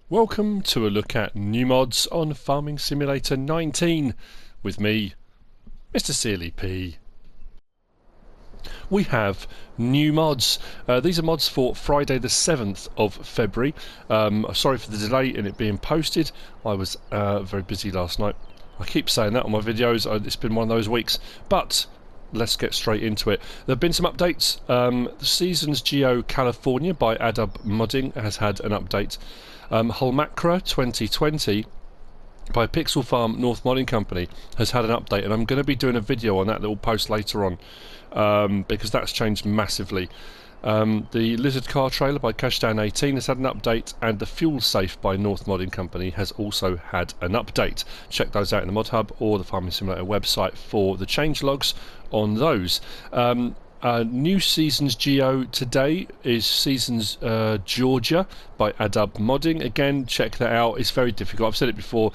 Welcome to a look at new mods on Farming Simulator 19 with me, MrSealyp. We have new mods. These are mods for Friday the 7th of February. Sorry for the delay in it being posted. I was very busy last night. I keep saying that on my videos. It's been one of those weeks. But let's get straight into it. There have been some updates. The Seasons Geo California by WMRmodding has had an update. Holmacra 2020 by Pixel Farm North Modding Company has had an update, and I'm going to be doing a video on that that will post later on because that's changed massively. The Lizard Car Trailer by Cashdown18 has had an update, and the Fuel Safe by North Modding Company has also had an update. Check those out in the Modhub or the Farming Simulator website for the change logs on those. New Seasons Geo today is Seasons Georgia by WMRmodding. Again, check that out. It's very difficult. I've said it before,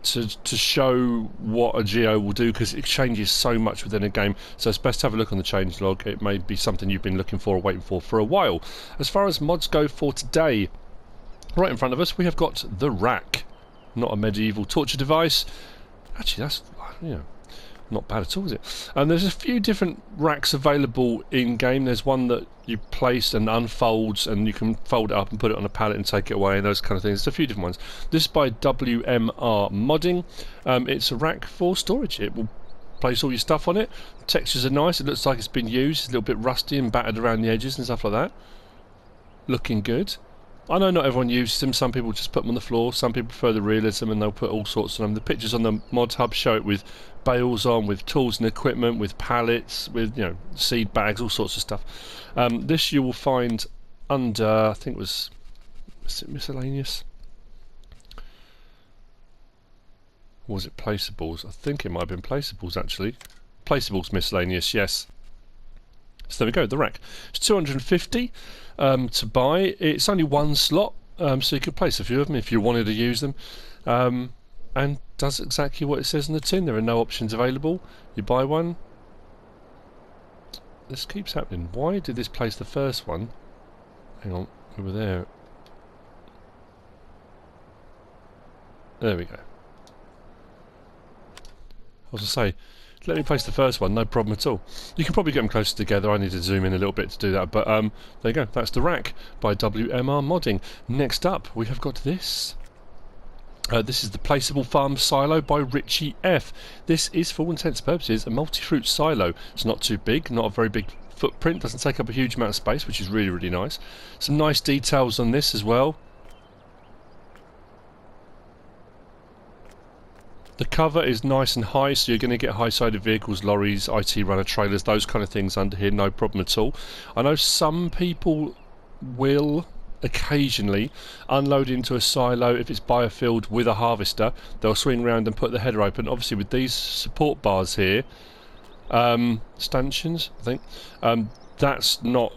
to show what a Geo will do, because it changes so much within a game, so it's best to have a look on the change log. It may be something you've been looking for or waiting for a while. As far as mods go for today, right in front of us we have got the rack. Not a medieval torture device. Actually, that's, you know, not bad at all, is it? And there's a few different racks available in game. There's one that you place and unfolds, and you can fold it up and put it on a pallet and take it away, and those kind of things. There's a few different ones. This is by WMRmodding. It's a rack for storage. It will place all your stuff on it. The textures are nice. It looks like it's been used. It's a little bit rusty and battered around the edges and stuff like that. Looking good. I know not everyone uses them. Some people just put them on the floor. Some people prefer the realism and they'll put all sorts on them. The pictures on the Modhub show it with bales on, with tools and equipment, with pallets, with, you know, seed bags, all sorts of stuff. This you will find under, I think it was it miscellaneous? Or was it placeables? I think it might have been placeables actually. Placeables miscellaneous, yes. So there we go, the rack. It's 250 to buy. It's only one slot, so you could place a few of them if you wanted to use them. And does exactly what it says in the tin. There are no options available. You buy one. This keeps happening. Why did this place the first one? Hang on, over there. There we go. I was going to say, let me place the first one, no problem at all. You can probably get them closer together. I need to zoom in a little bit to do that, but there you go. That's the rack by WMRmodding. Next up, we have got this. This is the Placeable Farm Silo by RitchiF. This is, for all intents and purposes, a multi-fruit silo. It's not too big, not a very big footprint, doesn't take up a huge amount of space, which is really, really nice. Some nice details on this as well. The cover is nice and high, so you're going to get high-sided vehicles, lorries, IT runner trailers, those kind of things under here, no problem at all. I know some people will occasionally unload into a silo if it's by a field with a harvester. They'll swing around and put the header open. Obviously with these support bars here, stanchions I think, that's not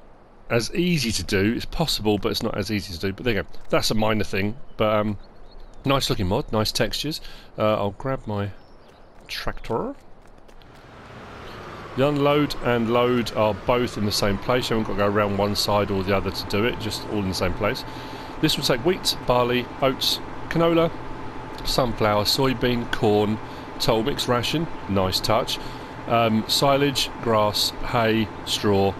as easy to do. It's possible, but it's not as easy to do. But there you go, that's a minor thing, but nice looking mod, nice textures. I'll grab my tractor. The unload and load are both in the same place. You haven't got to go around one side or the other to do it, just all in the same place. This will take wheat, barley, oats, canola, sunflower, soybean, corn, total mix ration, nice touch, silage, grass, hay, straw,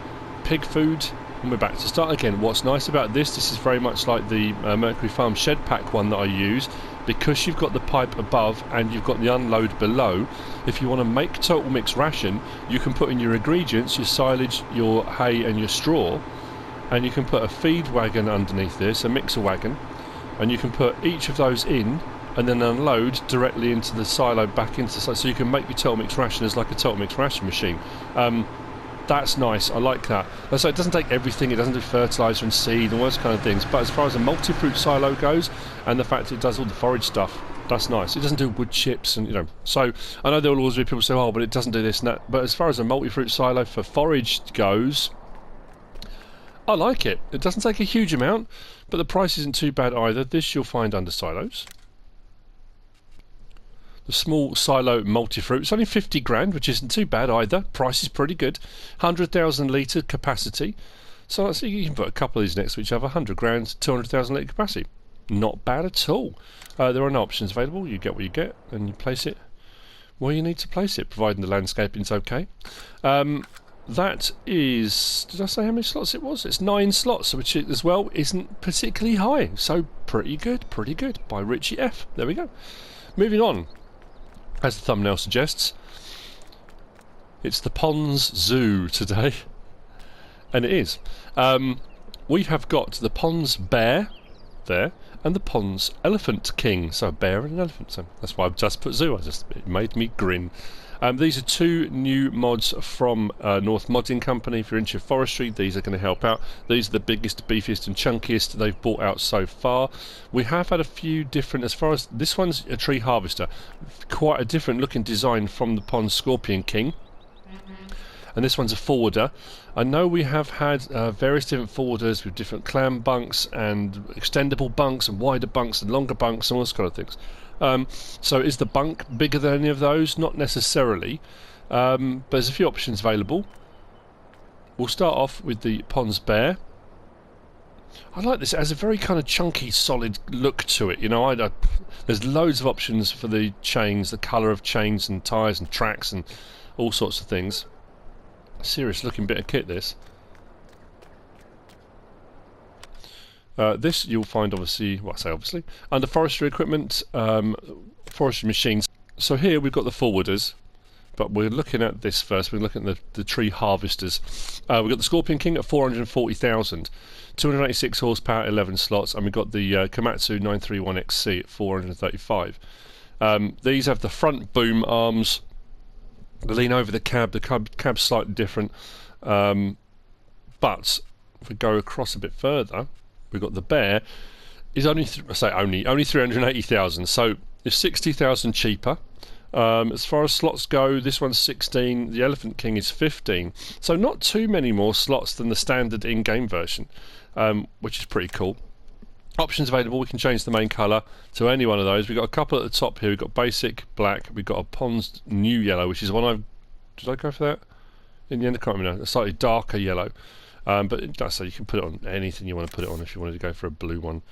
pig food, and we're back to start again. What's nice about this is very much like the Mercury Farm Shed Pack one that I use. Because you've got the pipe above and you've got the unload below, if you want to make total mix ration, you can put in your ingredients, your silage, your hay and your straw, and you can put a feed wagon underneath this, a mixer wagon, and you can put each of those in and then unload directly into the silo back into the silo, so you can make your total mix ration as like a total mix ration machine. That's nice, I like that. So it doesn't take everything, it doesn't do fertiliser and seed and all those kind of things, but as far as a multi-fruit silo goes, and the fact it does all the forage stuff, that's nice. It doesn't do wood chips and, you know, so I know there will always be people say, oh, but it doesn't do this and that, but as far as a multi-fruit silo for forage goes, I like it. It doesn't take a huge amount, but the price isn't too bad either. This you'll find under silos. The small silo multi-fruit, it's only 50 grand, which isn't too bad either. Price is pretty good. 100,000 litre capacity. So you can put a couple of these next to each other. 100 grand, 200,000 litre capacity. not bad at all. There are no options available. You get what you get, and you place it where you need to place it, providing the landscaping's okay. That is, did I say how many slots it was? It's 9 slots, which as well isn't particularly high. So pretty good by RitchiF. There we go. Moving on, as the thumbnail suggests, it's the Ponz Zoo today, and it is. We have got the Ponz Bear there, and the Ponz Elephant King. So a bear and an elephant. So that's why I've just put zoo. It made me grin. These are 2 new mods from WMRmodding company for RitchiF Forestry. These are going to help out. These are the biggest, beefiest and chunkiest they've brought out so far. We have had a few different, as far as this one's a tree harvester. Quite a different looking design from the Ponz Scorpion King. And this one's a forwarder. I know we have had various different forwarders with different clam bunks and extendable bunks and wider bunks and longer bunks and all those kind of things. So is the bunk bigger than any of those? Not necessarily, but there's a few options available. We'll start off with the Ponz Bear. I like this. It has a very kind of chunky, solid look to it. You know, there's loads of options for the chains, the colour of chains and tyres and tracks and all sorts of things. Serious looking bit of kit, this. This you'll find obviously, well I say obviously, under forestry equipment, forestry machines. So here we've got the forwarders, but we're looking at this first. We're looking at the tree harvesters. We've got the Scorpion King at 440,000, 286 horsepower, 11 slots, and we've got the Komatsu 931XC at 435. These have the front boom arms. The lean over the cab. The cab's slightly different, but if we go across a bit further, we've got the Bear. Is only 380,000, so it's 60,000 cheaper. As far as slots go, this one's 16. The Elephant King is 15, so not too many more slots than the standard in-game version, which is pretty cool. Options available. We can change the main colour to any one of those. We've got a couple at the top here. We've got basic black. We've got a Ponz new yellow, which is one did I go for that? In the end, I can't remember. A slightly darker yellow. But that's so you can put it on anything you want to put it on if you wanted to go for a blue one.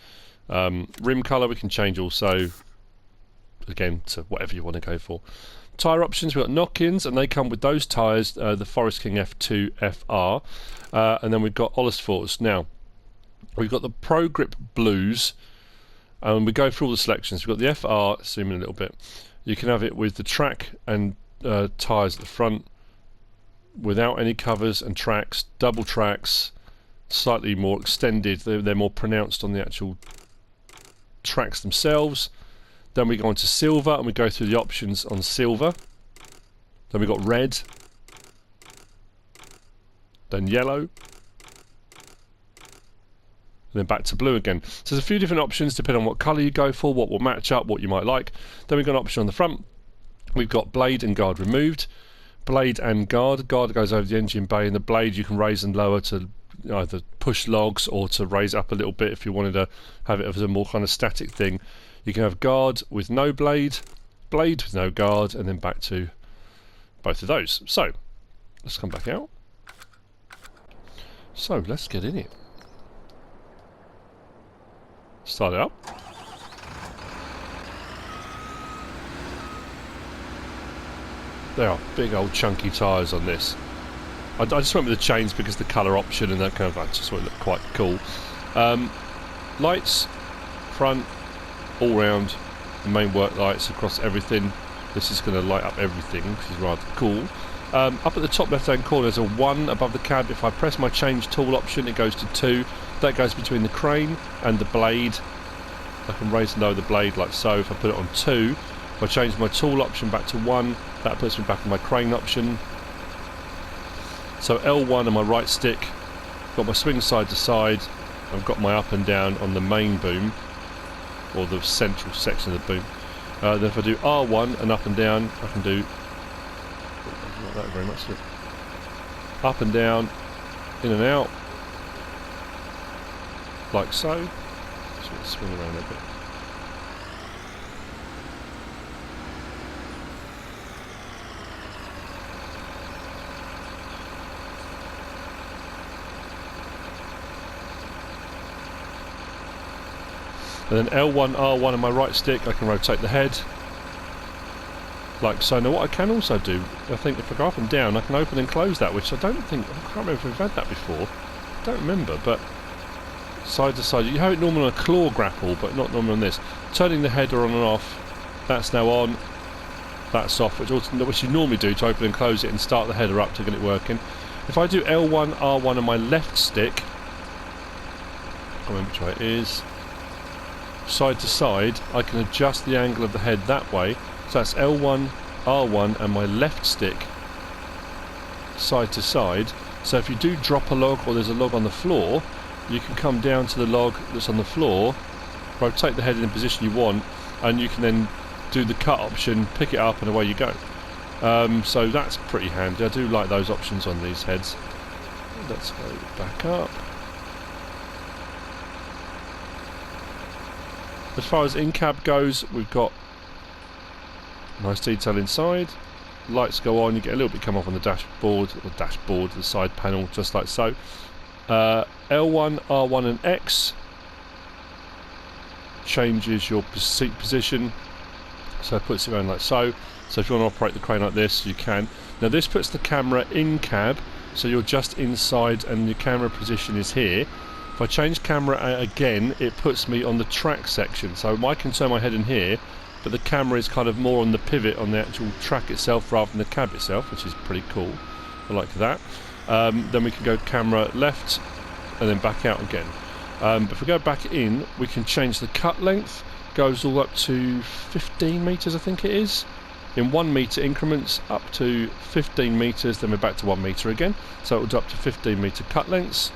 Rim colour we can change also, again, to whatever you want to go for. Tyre options, we've got knock-ins, and they come with those tyres, the Forest King F2 FR. And then we've got Ollisfords. Now, we've got the Pro Grip Blues, and we go through all the selections. We've got the FR, zoom in a little bit. You can have it with the track and tyres at the front, without any covers and tracks, double tracks, slightly more extended. They're more pronounced on the actual tracks themselves. Then we go on to silver, and we go through the options on silver. Then we've got red, then yellow, and then back to blue again. So there's a few different options depending on what colour you go for, what will match up, what you might like. Then we've got an option on the front. We've got blade and guard removed. Blade and guard. Guard goes over the engine bay, and the blade you can raise and lower to either push logs or to raise up a little bit if you wanted to have it as a more kind of static thing. You can have guard with no blade, blade with no guard, and then back to both of those. So let's come back out. So let's get in it. Start it up. There are big old chunky tyres on this. I just went with the chains because the colour option and that kind of, I just thought it looked quite cool. Lights, front, all round, the main work lights across everything. This is going to light up everything, which is rather cool. Up at the top left hand corner there's a 1 above the cab. If I press my change tool option, it goes to 2. That goes between the crane and the blade. I can raise and lower the blade like so. If I put it on 2, if I change my tool option back to 1, that puts me back on my crane option. So L1 on my right stick, got my swing side to side. I've got my up and down on the main boom, or the central section of the boom. Then if I do R1 and up and down, I can do, not that very much, up and down, in and out, like so. Just swing around a bit. And then L1, R1 on my right stick, I can rotate the head. Like so. Now what I can also do, I think if I go up and down, I can open and close that, which I can't remember if we've had that before. I don't remember, but side to side. You have it normal on a claw grapple, but not normal on this. Turning the header on and off, that's now on, that's off, which you normally do to open and close it and start the header up to get it working. If I do L1, R1 on my left stick, I can't remember which way it is, side to side, I can adjust the angle of the head that way. So that's L1, R1 and my left stick side to side. So if you do drop a log or there's a log on the floor, you can come down to the log that's on the floor, rotate the head in the position you want, and you can then do the cut option, pick it up and away you go. So that's pretty handy. I do like those options on these heads. Let's go back up. As far as in-cab goes, we've got nice detail inside. Lights go on, you get a little bit come off on the dashboard, the side panel, just like so. L1, R1 and X changes your seat position, so it puts it around like so. So if you want to operate the crane like this, you can. Now this puts the camera in cab, so you're just inside and the camera position is here. If I change camera again, it puts me on the track section, so I can turn my head in here, but the camera is kind of more on the pivot on the actual track itself rather than the cab itself, which is pretty cool. I like that. Then we can go camera left and then back out again. But if we go back in, we can change the cut length. Goes all up to 15 metres, I think it is, in 1 metre increments, up to 15 metres, then we're back to 1 metre again, so it will do up to 15 metre cut lengths.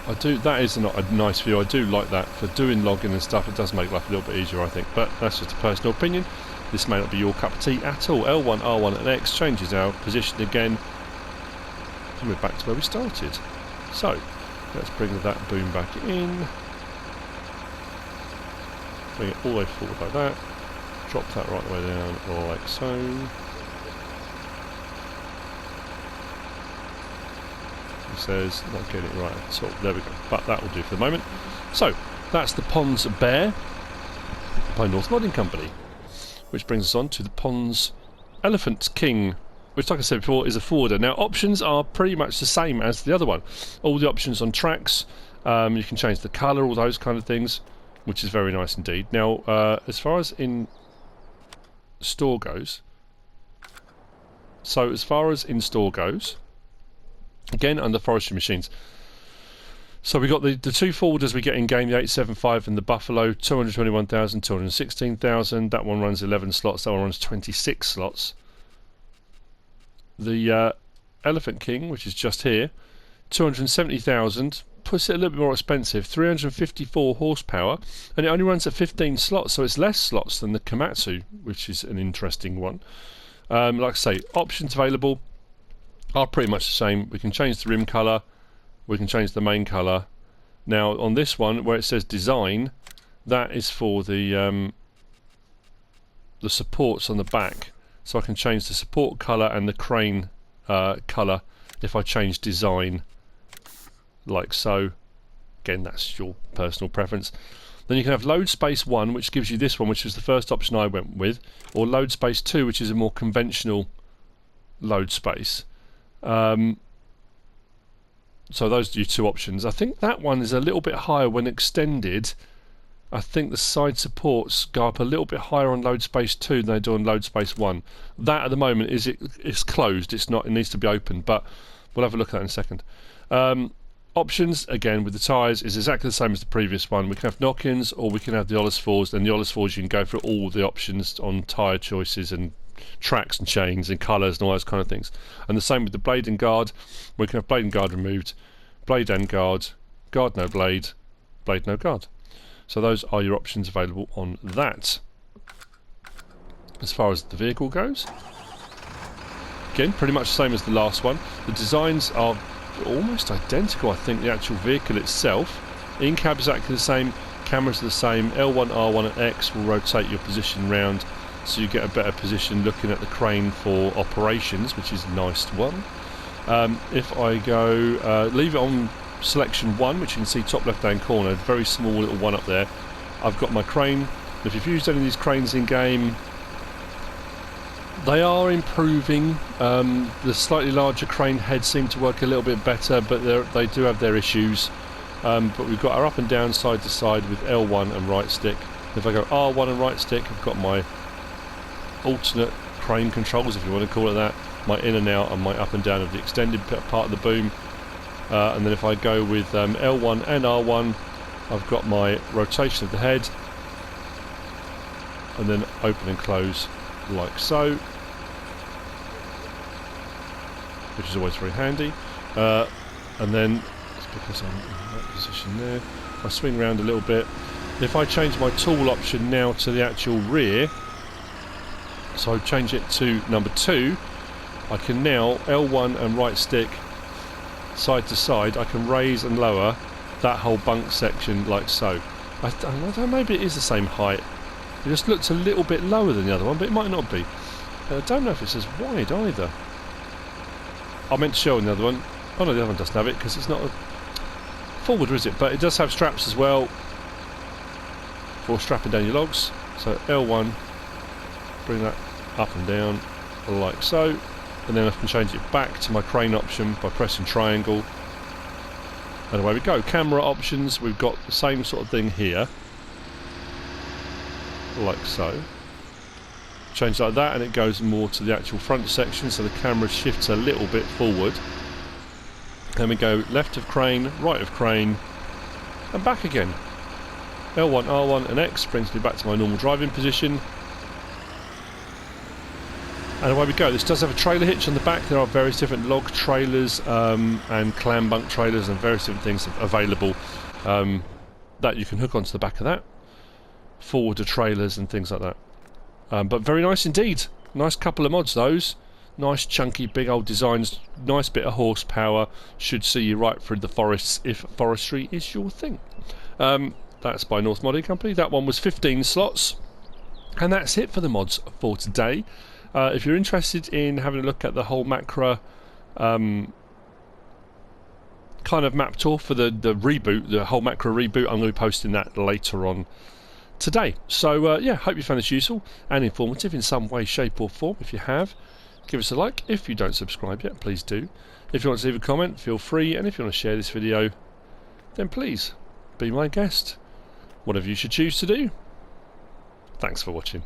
That is a nice view. I do like that for doing logging and stuff. It does make life a little bit easier, I think, but that's just a personal opinion. This may not be your cup of tea at all. L1, R1 and X changes our position again, and we're back to where we started. So let's bring that boom back in, bring it all the way forward like that, drop that right the way down like so. It says not getting it right at the top. There we go, but that will do for the moment. So that's the Ponz Bear by WMRmodding Company, which brings us on to the Ponz Elephant King, which, like I said before, is a forwarder. Now options are pretty much the same as the other one. All the options on tracks, you can change the colour, all those kind of things, which is very nice indeed. Now as far as in store goes, again under forestry machines, so we got the two forwarders we get in game, the 875 and the Buffalo, 221,000, 216,000. That one runs 11 slots, that one runs 26 slots. The Elephant King, which is just here, 270,000, puts it a little bit more expensive, 354 horsepower, and it only runs at 15 slots, so it's less slots than the Komatsu, which is an interesting one. Like I say, options available are pretty much the same. We can change the rim colour, we can change the main colour. Now on this one, where it says design, that is for the supports on the back. So I can change the support colour and the crane colour if I change design, like so. Again, that's your personal preference. Then you can have load space 1, which gives you this one, which is the first option I went with, or load space 2, which is a more conventional load space. So those are your two options. I think that one is a little bit higher when extended. I think the side supports go up a little bit higher on load space 2 than they do on load space 1. That at the moment it's closed. It's not. It needs to be opened, but we'll have a look at that in a second. Options again with the tyres is exactly the same as the previous one. We can have knock-ins or we can have the Ollis 4s. And the Ollis 4s you can go through all the options on tyre choices and tracks and chains and colours and all those kind of things. And the same with the blade and guard. We can have blade and guard removed, blade and guard, guard no blade, blade no guard. So those are your options available on that. As far as the vehicle goes, again pretty much the same as the last one. The designs are almost identical. I think the actual vehicle itself, in-cab is exactly the same, cameras are the same. L1, R1 and X will rotate your position round, so you get a better position looking at the crane for operations, which is a nice one. If I go leave it on selection 1, which you can see top left hand corner, very small little one up there. I've got my crane. If you've used any of these cranes in game, they are improving. The slightly larger crane heads seem to work a little bit better, but they do have their issues. But we've got our up and down, side to side with L1 and right stick. If I go R1 and right stick, I've got my alternate crane controls, if you want to call it that, my in and out and my up and down of the extended part of the boom. And then if I go with L1 and R1, I've got my rotation of the head, and then open and close like so, which is always very handy. And then, because I'm in that position there, if I swing around a little bit, if I change my tool option now to the actual rear, so I change it to number 2, I can now L1 and right stick side to side, I can raise and lower that whole bunk section like so. I don't know, maybe it is the same height. It just looks a little bit lower than the other one, but it might not be. I don't know if it's as wide either. I meant to show on the other one. Oh no, the other one doesn't have it because it's not a forwarder, is it? But it does have straps as well for strapping down your logs. So L1, bring that up and down like so, and then I can change it back to my crane option by pressing triangle, and away we go. Camera options, we've got the same sort of thing here, like so. Change like that and it goes more to the actual front section, so the camera shifts a little bit forward. Then we go left of crane, right of crane, and back again. L1, R1 and X brings me back to my normal driving position. And away we go. This does have a trailer hitch on the back. There are various different log trailers and clam bunk trailers and various different things available that you can hook onto the back of that. Forwarder trailers and things like that. But very nice indeed. Nice couple of mods those. Nice chunky big old designs. Nice bit of horsepower. Should see you right through the forests if forestry is your thing. That's by WMRmodding Company. That one was 15 slots. And that's it for the mods for today. If you're interested in having a look at the whole macro kind of map tour for the reboot, the whole macro reboot, I'm going to be posting that later on today. So yeah, hope you found this useful and informative in some way, shape or form. If you have, give us a like. If you don't subscribe yet, please do. If you want to leave a comment, feel free, and if you want to share this video, then please be my guest. Whatever you should choose to do. Thanks for watching.